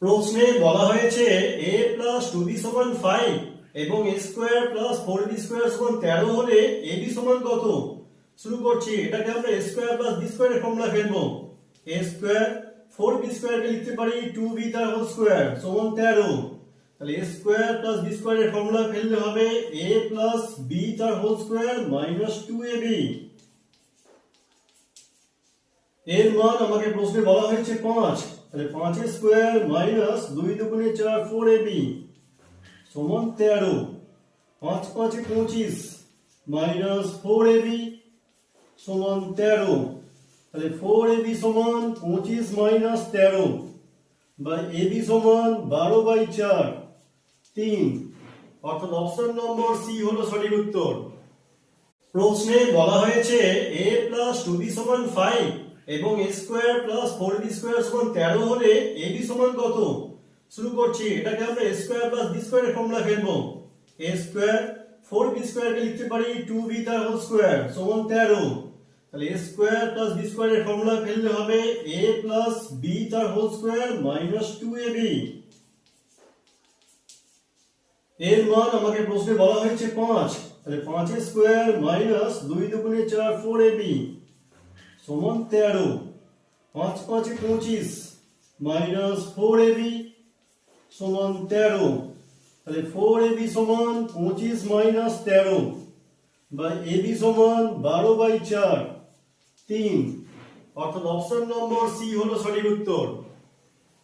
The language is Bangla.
প্রশ্নে বলা হয়েছে a প্লাস 2b সমান 5 এবং a square plus 4b square সমান 13 হলে ab সমান কত। শুরু করছি, এটাকে আমরা a স্কয়ার প্লাস b স্কয়ারের ফর্মুলা ফেলবো। a স্কয়ার 4b স্কয়ারকে লিখতে পারি 2b তার হোল স্কয়ার সমান 13। তাহলে a স্কয়ার প্লাস b স্কয়ারের ফর্মুলা ফেললে হবে a প্লাস b তার হোল স্কয়ার মাইনাস 2ab। এর মান আমাকে প্রশ্নে বলা হয়েছে 5, তাহলে 5 এর স্কয়ার মাইনাস 2 দুগুণে 4 4ab সমান 13। 5 5 এ 25 মাইনাস 4ab সমান 13। তাহলে 4ab সমান 25 মাইনাস 13 বা ab সমান 12/4 3, অর্থাৎ অপশন নম্বর সি হলো সঠিক উত্তর। প্রশ্নে বলা হয়েছে a প্লাস 2b সমান 5 এবং a square plus 4b square সমান 13 হলে ab সমান কত। শুরু করছি, এটাকে আমরা a স্কয়ার প্লাস b স্কয়ারের ফর্মুলা ফেলবো। a স্কয়ার 4b স্কয়ারকে লিখতে পারি 2b তার হোল স্কয়ার সমান 13। তাহলে a স্কয়ার প্লাস b স্কয়ারের ফর্মুলা ফেললে হবে a প্লাস b তার হোল স্কয়ার মাইনাস 2ab। এর মান আমাকে প্রশ্নে বলা হয়েছে 5, তাহলে 5 এর স্কয়ার মাইনাস 2 দুগুণে 4 4ab সমান 13। 5 5 এ 25 মাইনাস 4ab সমান 13। তাহলে 4ab সমান 25 মাইনাস 13 বা ab সমান 12/4 3, অর্থাৎ অপশন নম্বর সি হলো সঠিক উত্তর।